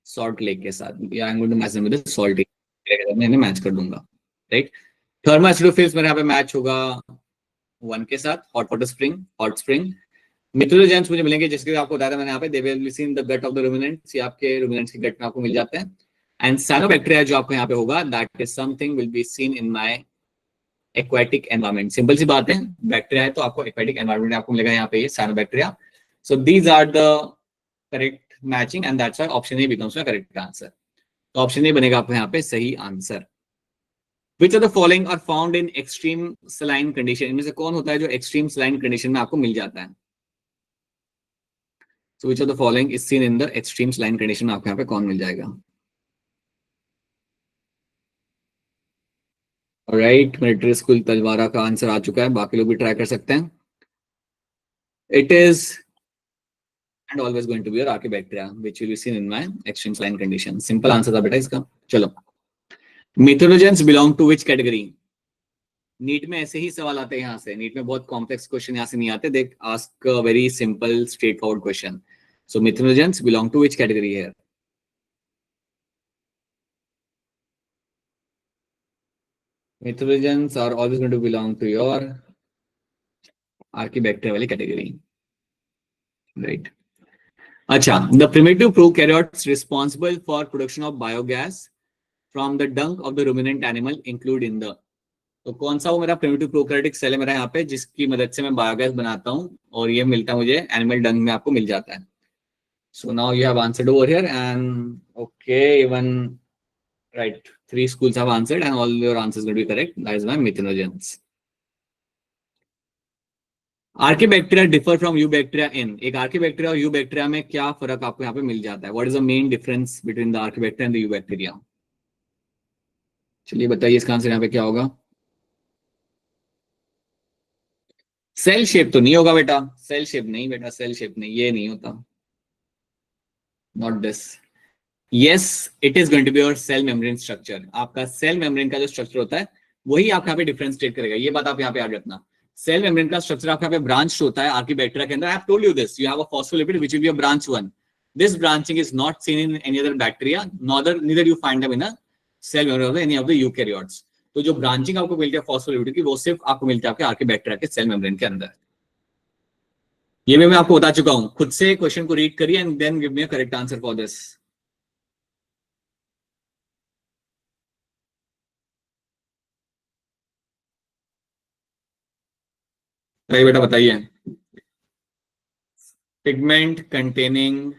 सॉल्ट लेक के साथ. या I am going to match them with salt lake. मैं इन्हें मैच कर दूंगा. राइट. थर्मोएसिडोफिल्स मेरे यहाँ पे मैच होगा 1 के साथ, hot water spring, hot spring. Methanogens मुझे मिलेंगे जिसके आपको बताया था मैंने यहाँ पे, they will be seen the gut of the ruminants. ये आपके रुमिनेंट्स के गट में आपको मिल जाते हैं. एंड साइनोबैक्टीरिया जो आपको यहाँ पे होगा, that is something will be seen in my aquatic environment. Simple सी बात है, बैक्टीरिया है तो आपको एक्वाटिक एनवायरनमेंट में आपको मिलेगा यहाँ पे ये cyanobacteria. So these are the correct matching and that's why option A becomes the correct answer. तो ऑप्शन ए बनेगा आपको यहाँ पे सही answer. Which of the following are found in extreme saline condition? इनमें से कौन होता है जो extreme saline condition में आपको मिल जाता है? So which of the following is seen in the extreme saline condition? आपको यहाँ पे कौन मिल जाएगा? Alright, मिलिट्री स्कूल तलवारा का आंसर आ चुका है. बाकी लोग भी ट्राई कर सकते हैं. It is and always going to be your archibacteria, which will be seen in my extreme saline condition. Simple answer था बेटा इसका. चलो. Methanogens belong to which category? NEET में ऐसे ही सवाल आते हैं यहाँ से. नीट में बहुत कॉम्प्लेक्स क्वेश्चन यहाँ से नहीं आते. They ask a very simple straightforward question. So methanogens belong to which category here? Methanogens are always going to belong to your archaebacteria वाली कैटेगरी. राइट. अच्छा, the primitive prokaryotes responsible for production of biogas from the dung of the ruminant animal include in the. तो कौन सा वो मेरा primitive prokaryotic cell है मेरा यहाँ पे, जिसकी मदद से मैं बायोगैस बनाता हूँ और ये मिलता है मुझे एनिमल डंग में आपको मिल जाता है. So now you have answered over here and okay, even right, 3 schools have answered and all your answers going to be correct. That is my methanogens. Archaebacteria differ from eubacteria in. एक archaebacteria और eubacteria में क्या फर्क आपको यहाँ पे मिल जाता है? What is the main difference between the archaebacteria and the eubacteria? चलिए बताइए इसका आंसर यहाँ पे क्या होगा. सेल शेप तो नहीं होगा बेटा. सेल शेप नहीं बेटा, सेल शेप नहीं, ये नहीं होता. Not this. Yes, it is going to be your cell membrane structure. आपका सेल मेम्ब्रेन का जो स्ट्रक्चर होता है वही आप यहाँ पे डिफरेंशिएट करेगा. ये बात आप यहाँ पे याद रखना. सेल मेम्ब्रेन का स्ट्रक्चर आपका यहाँ पे ब्रांच होता है आर्कीबैक्टीरिया के अंदर. I have told you this. You have a phospholipid which will be a branch 1. This branching is not seen in any other bacteria, neither you find them in a cell membrane of any of the eukaryotes. तो जो branching आपको मिलती है phospholipid की, वो सिर्फ आपको मिलती है आपके आर्कीबैक्टीरिया के सेल मेम्ब्रेन के अंदर. ये भी मैं आपको बता चुका हूं. खुद से क्वेश्चन को रीड करिए and then give me a correct answer for this. बेटा बताइए. Pigment containing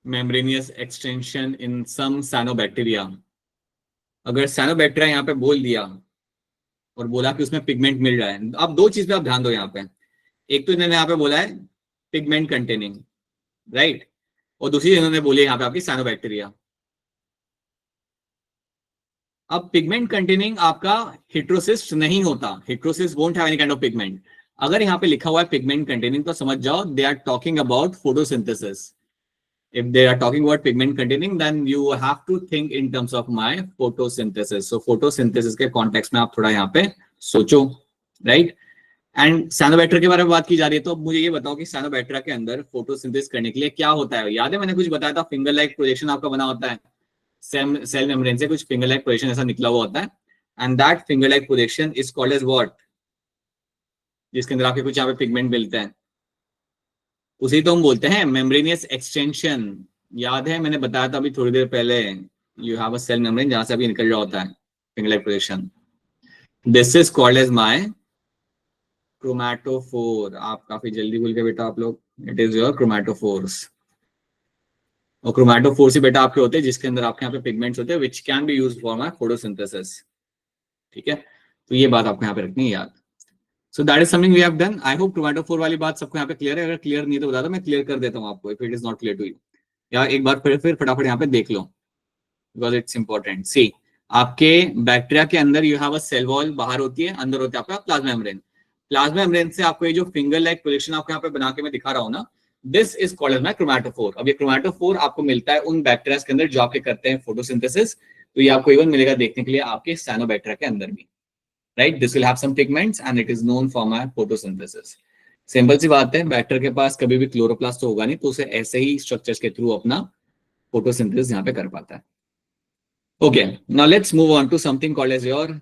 membranous extension in some cyanobacteria. अगर साइनोबैक्टीरिया यहाँ पे बोल दिया और बोला कि उसमें पिगमेंट मिल रहा है, अब 2 चीज पे आप ध्यान दो यहाँ पे. एक तो इन्होंने यहाँ पे बोला है पिगमेंट कंटेनिंग, राइट, और दूसरी इन्होंने बोली यहाँ पे आपकी साइनोबैक्टीरिया. अब पिगमेंट कंटेनिंग आपका हेटेरोसिस्ट नहीं होता. Heterocyst won't have any kind of pigment. अगर यहाँ पे लिखा हुआ है पिगमेंट कंटेनिंग तो समझ जाओ they are talking about photosynthesis. If they are talking about pigment containing, then you have to think in terms of my photosynthesis. So photosynthesis के context में आप थोड़ा यहाँ पे सोचो, right? And cyanobacteria के बारे में बात की जा रही है, तो मुझे ये बताओ कि cyanobacteria के अंदर फोटोसिंथेसिस करने के लिए क्या होता है. याद है मैंने कुछ बताया था, फिंगर लाइक प्रोजेक्शन आपका बना होता है. सेल मेम्ब्रेन से कुछ फिंगर लाइक प्रोजेक्शन ऐसा निकला हुआ होता है. And that finger like projection is called as what? जिसके अंदर आपके कुछ यहाँ पे पिगमेंट मिलते हैं, उसी तो हम बोलते हैं मेम्ब्रेनियस एक्सटेंशन. याद है मैंने बताया था अभी थोड़ी देर पहले you have a cell membrane जहां से अभी निकल रहा होता है finger like projection. This is called as my chromatophore. आप काफी जल्दी भूल गए बेटा आप लोग. It is your chromatophores. और क्रोमैटोफोर्स ही बेटा आपके होते हैं जिसके अंदर आपके यहाँ पे पिगमेंट्स होते हैं which can be used for my photosynthesis. ठीक है, तो ये बात आपको यहाँ पे रखनी है याद. So that is something we have done. I hope chromatophore वाली बात सबको यहाँ पे क्लियर है. अगर क्लियर नहीं है तो बता दो, मैं क्लियर कर देता हूँ आपको if it is not clear to you. या एक बार फिर फटाफट यहाँ पे देख लो because it's important. See, आपके बैक्टीरिया के अंदर you have a cell wall, बाहर होती है, अंदर होता है आपका प्लाज्मा मेम्ब्रेन. प्लाज्मा मेम्ब्रेन से आपको ये जो फिंगर लाइक प्रोजेक्शन आपको यहाँ पे बना के मैं दिखा रहा हूँ ना, this is called as my chromatophore. अब ये क्रोमैटोफोर आपको मिलता है उन बैक्टीरिया के अंदर जो आपके करते हैं फोटोसिंथेसिस. तो ये आपको इवन मिलेगा देखने के लिए आपके साइनोबैक्टीरिया के अंदर भी. Right, this will have some pigments and it is known for my photosynthesis. Simple सी बात है, बैक्टीरिया के पास कभी भी क्लोरोप्लास्ट तो होगा नहीं, तो उसे ऐसे ही स्ट्रक्चर्स के थ्रू अपना फोटोसिंथेसिस यहाँ पे कर पाता है. Okay, now let's move on to something called as your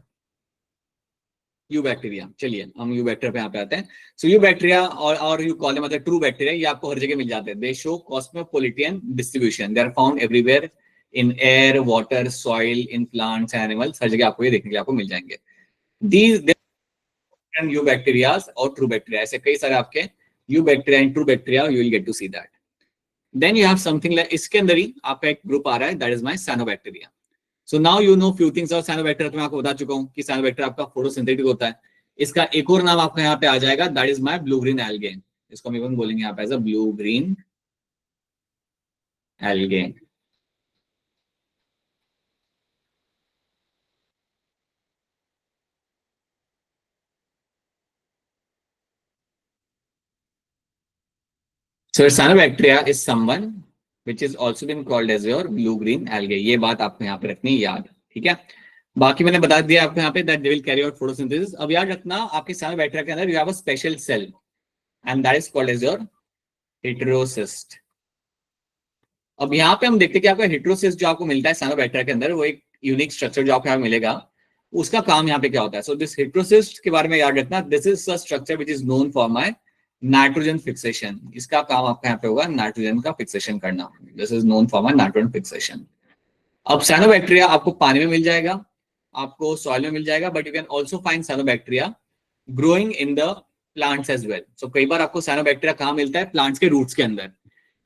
eubacteria. चलिए हम यू बैक्टीरिया पे यहाँ पे आते हैं. सो यू बैक्टीरिया और यू कॉल देम मतलब ट्रू बैक्टीरिया, ये आपको हर जगह मिल जाते हैं. They show cosmopolitan distribution. They are found everywhere in air, water, soil, in plants, animals. हर जगह आपको ये देखने के लिए आपको मिल जाएंगे. दीज यू बैक्टीरियाज और ट्रू बैक्टीरिया, ऐसे कई सारे आपके eubacteria and true bacteria, you will get to see that. Then you have something like, इसके अंदर ही आपका एक ग्रुप आ रहा है, that is my cyanobacteria. So now you know few things of cyanobacteria. तो मैं आपको बता चुका हूं कि साइनोबैक्टीरिया आपका फोटोसिंथेटिक होता है. इसका एक और नाम आपका यहाँ पे आ जाएगा, that is my blue green algae. इसको हम इवन बोलेंगे यहाँ पे as a blue green algae. So cyanobacteria is someone which is also been called as your blue green algae. ये बात आपको यहाँ पे रखनी है याद. ठीक है, बाकी मैंने बता दिया आपको यहाँ पे that they will carry out photosynthesis. अब याद रखना आपके cyanobacteria के अंदर you have a special cell and that is called as your heterocyst. अब यहाँ पे हम देखते हैं कि आपका heterocyst जो आपको मिलता है cyanobacteria के अंदर, वो एक यूनिक स्ट्रक्चर जो आपको यहाँ मिलेगा, उसका काम यहाँ पे क्या होता है. सो दिस heterocyst के बारे में याद रखना, this is a structure which is known for my nitrogen fixation. इसका काम आपका यहाँ पे होगा नाइट्रोजन का फिक्सेशन करना. This is known for my nitrogen fixation. अब साइनोबैक्टीरिया आपको पानी में मिल जाएगा, आपको सॉइल में मिल जाएगा, but you can also find cyanobacteria growing in the plants as well. So कई बार आपको साइनोबैक्टीरिया कहाँ मिलता है, प्लांट्स के रूट्स के अंदर.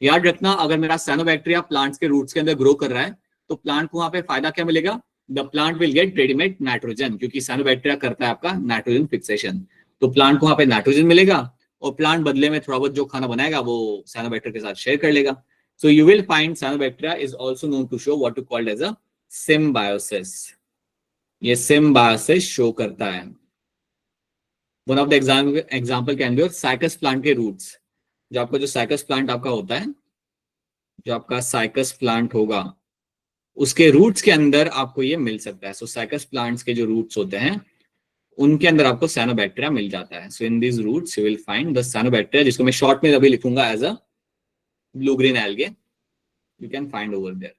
याद रखना, अगर मेरा साइनोबैक्टीरिया प्लांट्स के रूट्स के अंदर ग्रो कर रहा है तो प्लांट को वहां पे फायदा क्या मिलेगा, the plant will get readymade nitrogen, क्योंकि साइनोबैक्टीरिया करता है आपका नाइट्रोजन फिक्सेशन. तो प्लांट को वहां पे नाइट्रोजन मिलेगा और प्लांट बदले में थोड़ा बहुत जो खाना बनाएगा वो साइनोबैक्टीरिया के साथ शेयर कर लेगा. So you will find cyanobacteria is also known to show what you called as a symbiosis. ये सिम्बायोसिस शो करता है. One of the example can be your cycas plant के रूट्स. जो आपका जो साइकस प्लांट आपका होता है, जो आपका साइकस प्लांट होगा, उसके रूट्स के अंदर आपको ये मिल सकता है. सो साइकस प्लांट्स के जो रूट्स होते हैं उनके अंदर आपको साइनोबैक्टीरिया मिल जाता है. So in this roots you will find the cyanobacteria, जिसको मैं शॉर्ट में अभी लिखूंगा as a blue green algae. You can find over there.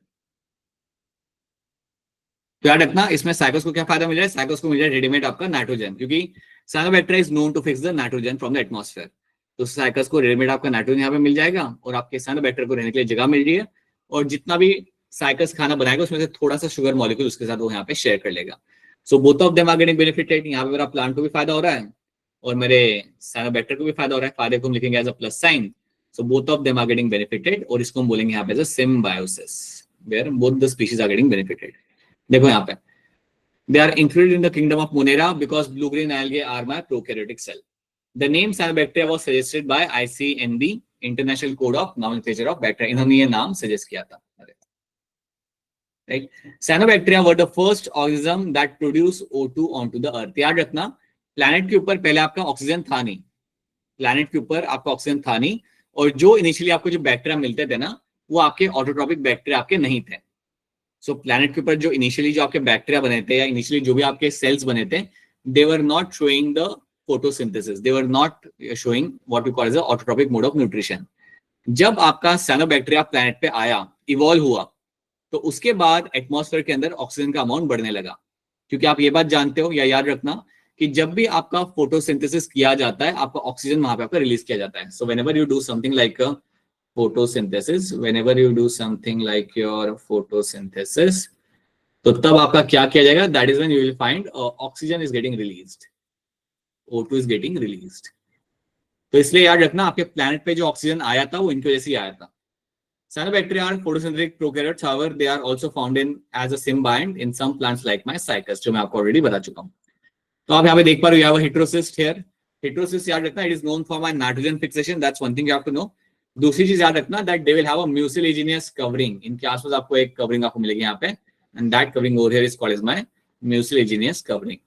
तो याद रखना, इसमें साइकस को क्या फायदा मिल रहा है, साइकस को मिल रहा है रेडीमेड आपका नाइट्रोजन, क्योंकि cyanobacteria is known to fix the nitrogen from the atmosphere. तो साइकस को रेडीमेड आपका नाइट्रोजन यहाँ पे मिल जाएगा और आपके साइनोबैक्टीरिया को रहने के लिए जगह मिल रही है. और जितना भी साइकस खाना बनाएगा उसमें से थोड़ा सा शुगर मॉलिक्यूल उसके साथ वो यहाँ पे शेयर कर लेगा. So both of them are getting benefited. यहाँ पे मेरा प्लांट को भी फायदा हो रहा है और मेरे साइनोबैक्टीरिया को भी फायदा हो रहा है. फायदे को हम लिखेंगे as a plus sign. So both of them are getting benefited और इसको हम बोलेंगे यहाँ पे as a symbiosis, where both the species are getting benefited. देखो यहाँ पे they are included in the kingdom of Monera because blue-green algae are my prokaryotic cell. The name cyanobacteria was suggested by ICNB, International Code of Nomenclature of Bacteria. इन्होंने ये नाम suggest किया था. Right? Cyanobacteria were the first organism that produce O2 onto the earth. याद रखना, planet के ऊपर पहले आपका ऑक्सीजन था नहीं, प्लैनेट के ऊपर आपका ऑक्सीजन था नहीं, और जो इनिशियली आपको जो बैक्टीरिया मिलते थे ना, वो आपके ऑटोट्रॉपिक बैक्टीरिया आपके नहीं थे. सो प्लैनेट के ऊपर जो इनिशियली जो आपके बैक्टीरिया बने थे या इनिशियली जो भी आपके सेल्स बने थे, they were not showing the photosynthesis, they were not showing what we call as the autotrophic mode of nutrition. जब आपका साइनोबैक्टीरिया प्लैनेट पे आया, इवॉल्व हुआ, तो उसके बाद एटमॉस्फेयर के अंदर ऑक्सीजन का अमाउंट बढ़ने लगा. क्योंकि आप ये बात जानते हो या याद रखना कि जब भी आपका फोटोसिंथेसिस किया जाता है, आपका ऑक्सीजन वहां पे आपका रिलीज किया जाता है. So whenever you do something like photosynthesis, whenever you do something like your photosynthesis, तो तब आपका क्या किया जाएगा, that is when you will find oxygen is getting released, O2 is getting released. तो इसलिए याद रखना, आपके प्लैनेट पे जो ऑक्सीजन आया था वो इनकी वजह से ही आया था। Cyanobacteria are photosynthetic prokaryotes, however they are also found in as a symbiont in some plants like my cycas, जो मैं आपको ऑलरेडी बता चुका हूँ। तो आप यहाँ पे देख पा रहे हो, you have a heterocyst here. Heterocyst याद रखना, it is known for my nitrogen fixation, that's one thing you have to know. दूसरी चीज याद रखना, that they will have a mucilaginous covering, इनके आसपास आपको एक कवरिंग आपको मिलेगी यहाँ पे, and that covering over here is called as my mucilaginous covering,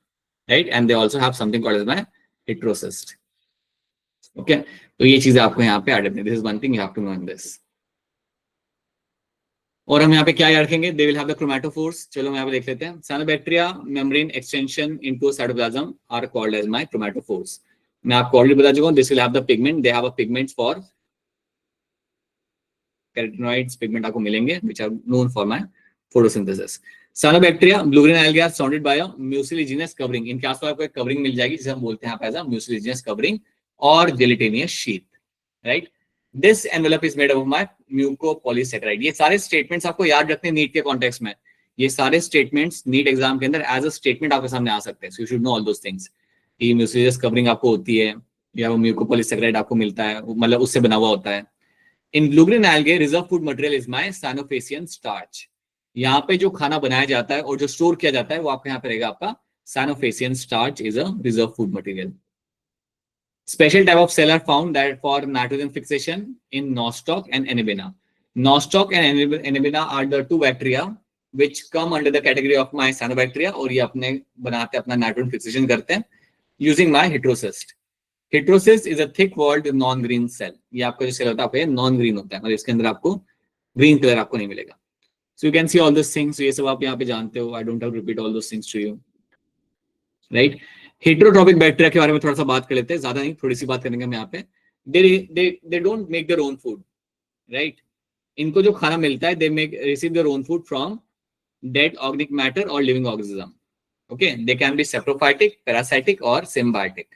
right? And they also have something called as my heterocyst. Okay, तो ये चीजें आपको यहाँ पे याद रखनी, this is one thing you have to know in this. और हम यहाँ पे क्या याद रखेंगे, they will have the chromatophores. चलो हम यहाँ पे देख लेते हैं, cyanobacteria membrane extension into cytoplasm are called as my chromatophores. मैं आपको ऑलरेडी बता चुका हूँ, this will have the pigment, they have a pigments for carotenoids, pigment आपको मिलेंगे which are known for my photosynthesis. Cyanobacteria blue green algae are surrounded by a mucilaginous covering, इनके आसपास आपको एक कवरिंग मिल जाएगी जिसे हम बोलते हैं यहाँ पे एज अ म्यूसिलिजिनस कवरिंग और gelatinous sheath, right? This envelope is made up of my mucopolysaccharide. ये सारे स्टेटमेंट्स आपको याद रखने नीट के कॉन्टेक्स्ट में, ये सारे स्टेटमेंट्स नीट एग्जाम के अंदर एज अ स्टेटमेंट आपके सामने आ सकते हैं, so you should know all those things. ये म्यूसिलिजिनस कवरिंग आपको होती है या वो म्यूकोपॉलीसैकेराइड आपको मिलता है, मतलब उससे बना हुआ होता है। In blue green algae reserve food material is my cyanophycean starch. यहाँ पे जो खाना बनाया जाता है और जो स्टोर किया जाता है वो आपके यहाँ पे रहेगा, आपका cyanophycean starch is a reserve food material. Special type of cell are found that for nitrogen fixation in nostoc and anabina. Nostoc and anabina are the two bacteria which come under the category of my cyanobacteria, और ये अपने बनाते अपना nitrogen fixation करते हैं using my heterocyst. Heterocyst is a thick walled non-green cell. ये आपका जो सेल होता है आपका नॉन ग्रीन होता है, मतलब इसके अंदर आपको ग्रीन कलर आपको नहीं मिलेगा। So you can see all these things, ये सब आप यहाँ पे जानते हो, I don't have to repeat all those things to you, right? Heterotrophic bacteria के बारे में थोड़ा सा बात कर लेते हैं, ज्यादा नहीं, थोड़ी सी बात करेंगे हम यहाँ पे। They don't make their own food, right? इनको जो खाना मिलता है, they make receive their own food from dead organic matter और living organism. Okay, they can be saprophytic, parasitic और सिम्बायोटिक।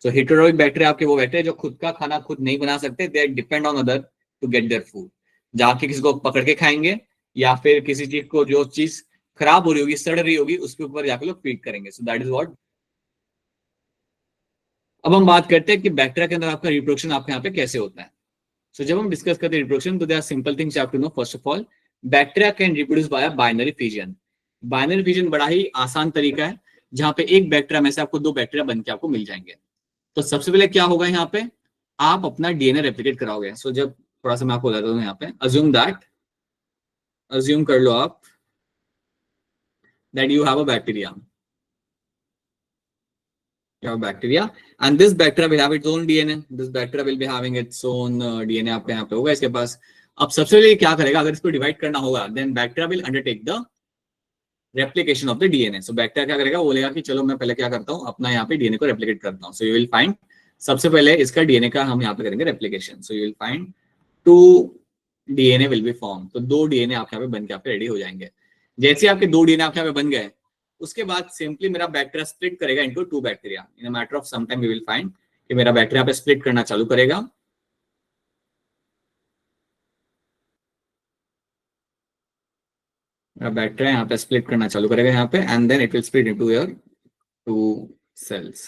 सो हेटेरोट्रॉपिक बैक्टीरिया आपके वो बैक्टीरिया जो खुद का खाना खुद नहीं बना सकते, they depend on other to get their food. जाके किसी को पकड़ के खाएंगे या फिर किसी चीज को, जो चीज खराब हो रही होगी, सड़ रही होगी, उसके ऊपर जाके लोग फीड करेंगे। So that is what. अब हम बात करते हैं कि बैक्टीरिया के अंदर आपका रिप्रोडक्शन आपके यहाँ पे कैसे होता है। सो जब हम डिस्कस करते हैं रिप्रोडक्शन, तो there are simple things you have to know. First of all, bacteria can reproduce by binary fission. Binary fission बड़ा ही आसान तरीका है, जहां पे एक बैक्टीरिया में से आपको दो बैक्टीरिया बन के आपको मिल जाएंगे। तो सबसे पहले क्या होगा, यहाँ पे आप अपना डीएनए रेप्लिकेट कराओगे। सो जब थोड़ा सा मैं आपको बताता हूँ, यहाँ पे अज्यूम कर लो आप that you have a bacteria, you have bacteria and this bacteria will have its own DNA. This bacteria will be having its own DNA आपके यहाँ पे होगा इसके पास। अब सबसे पहले क्या करेगा, अगर इसको डिवाइड करना होगा, then bacteria will undertake the replication of the DNA. So bacteria क्या करेगा, बोलेगा कि चलो मैं पहले क्या करता हूँ, अपना यहाँ पे DNA को रेप्लिकेट करता हूँ। So you will find, सबसे पहले इसका DNA का हम यहाँ पे करेंगे replication. So you will find 2 DNA will be formed. तो 2 DNA आपके यहाँ पे बन के आपके रेडी हो जाएंगे। जैसे आपके 2 DNA आपके यहाँ पे बन गए, उसके बाद सिंपली मेरा बैक्टीरिया स्प्लिट करेगा into 2 bacteria. In a matter of some time we will find कि मेरा बैक्टीरिया पे स्प्लिट करना चालू करेगा। मेरा बैक्टीरिया यहाँ पे स्प्लिट करना चालू करेगा यहाँ पे, and then it will split into your 2 cells.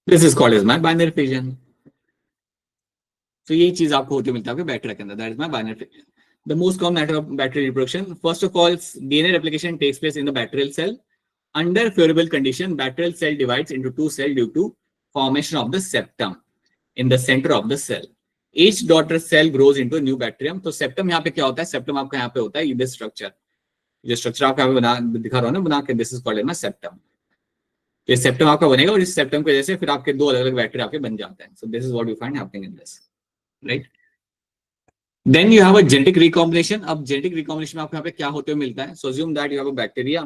This is called as my binary fission. तो यही चीज आपको होती मिलता है बैक्टीरिया के अंदर, that is my binary fission. The most common method of bacterial reproduction. First of all, DNA replication takes place in the bacterial cell. Under favorable condition, bacterial cell divides into 2 cells due to formation of the septum in the center of the cell. Each daughter cell grows into a new bacterium. तो septum यहाँ पे क्या होता है, septum आपका यहाँ पे होता है ये structure, जो structure आपका यहाँ पे बना दिखा रहा हूँ ना बना के, this is called as septum. ये septum आपका बनेगा और इस septum की वजह से फिर आपके 2 अलग-अलग बैक्टीरिया आपके बन जाते हैं। So this is what you find happening in this, right? Then you have a genetic recombination. अब genetic recombination में आपको यहाँ पे क्या होते हुए मिलता है? So assume that you have a bacteria.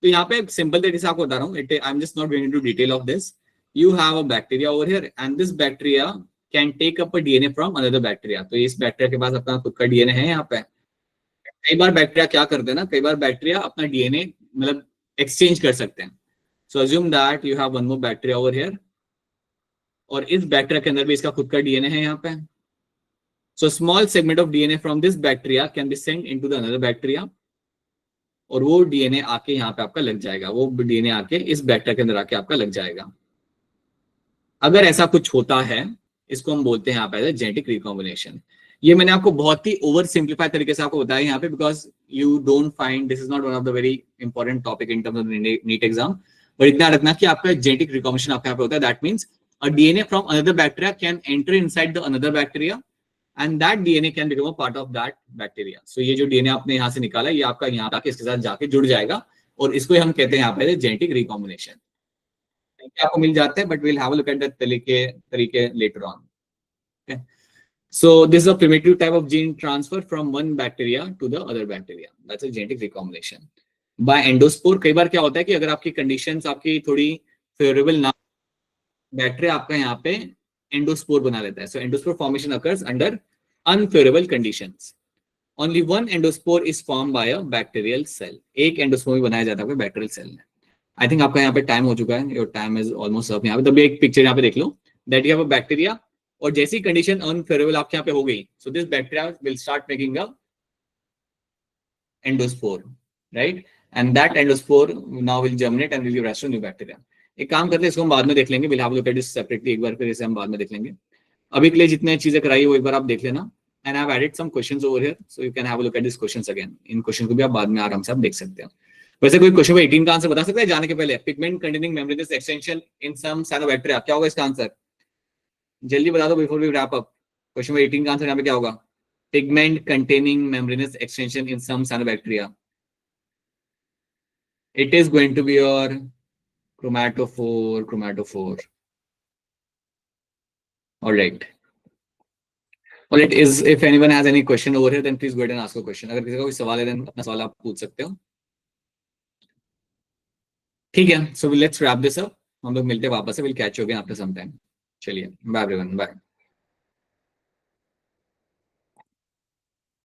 तो यहाँ पे सिंपल तरीके से आपको बता रहा हूँ, I'm just not going into detail of this. You have a bacteria over here, and this bacteria can take up a DNA from another bacteria. तो इस बैक्टीरिया के पास अपना खुद का डीएनए है यहाँ पे। कई बार बैक्टीरिया क्या करते हैं ना, कई बार बैक्टीरिया अपना डीएनए मतलब एक्सचेंज कर सकते हैं। So assume that you have one more bacteria over here. और इस बैक्टीरिया के अंदर भी इसका खुद का डीएनए है यहाँ पे। So small segment of DNA from this bacteria can be sent into the another bacteria, और वो डीएनए आके यहाँ पे आपका लग जाएगा, वो डीएनए आके इस बैक्टीरिया के अंदर आके आपका लग जाएगा। अगर ऐसा कुछ होता है, इसको हम बोलते हैं यहाँ पे जेनेटिक रिकॉम्बिनेशन। ये मैंने आपको बहुत ही ओवर सिंप्लीफाइड तरीके से आपको बताया यहाँ पे, because you don't find this is not one of the very important topic in terms of NEET exam, but इतना रखना कि आपका जेनेटिक रिकॉम्बिनेशन आपके यहाँ पे होता है। That means a DNA from another bacteria can enter inside the another bacteria and that DNA can become a part of that bacteria. So ये जो डीएनए आपने यहाँ से निकाला, ये आपका यहाँ आके इसके साथ जाके जुड़ जाएगा, और इसको हम कहते हैं यहाँ पे जेनेटिक रिकॉम्बिनेशन। आपको मिल जाते हैं, but will have a look at that तरीके later on. So this is a primitive type of gene transfer from one bacteria to the other bacteria. That's a genetic recombination by endospore. कई बार क्या होता है कि अगर आपकी conditions आपकी थोड़ी फेवरेबल ना, बैक्टीरिया आपका यहाँ पे एंडोस्पोर बना लेता है। So endospore formation occurs under unfavorable conditions. Only one endospore is formed by a bacterial cell. एक एंडोस्पोर बनाया जाता है बैक्टीरियल सेल में। आई थिंक आपका यहाँ पे टाइम हो चुका है, your time is almost up. यहाँ पे तभी एक पिक्चर यहाँ पे देख लो, that you have a bacteria, और जैसी कंडीशन अनफेवरेबल आपके यहाँ पे हो गई, so this bacteria will start making a endospore, right, and that endospore now will germinate and will give rise to new bacteria. एक काम करते हैं, इसको हम बाद में देख लेंगे, will have a look at this separately एक बार, फिर इसे हम बाद में देख लेंगे। अभी के लिए जितने चीजें कराई है वो एक बार आप देख लेना, and I have added some questions over here, so you can have a look at this questions again. इन क्वेश्चन को भी आप बाद में आराम से आप देख सकते हो। वैसे कोई क्वेश्चन 18 का आंसर बता सकता है जाने के पहले? Pigment containing membranous extension in some cyanobacteria, क्या होगा इसका आंसर? जल्दी बता दो before we wrap up. Question 18 का आंसर यहाँ पे क्या होगा? Pigment containing membranous extension in some cyanobacteria, it is going to be your chromatophore. All right. All right, is if anyone has any question over here, then please go ahead and ask a question. अगर किसी का कोई सवाल है, then अपना सवाल आप पूछ सकते हो। ठीक है, so let's wrap this up. हम लोग मिलते हैं वापस से, we'll catch you again after some time. चलिए, bye everyone, bye.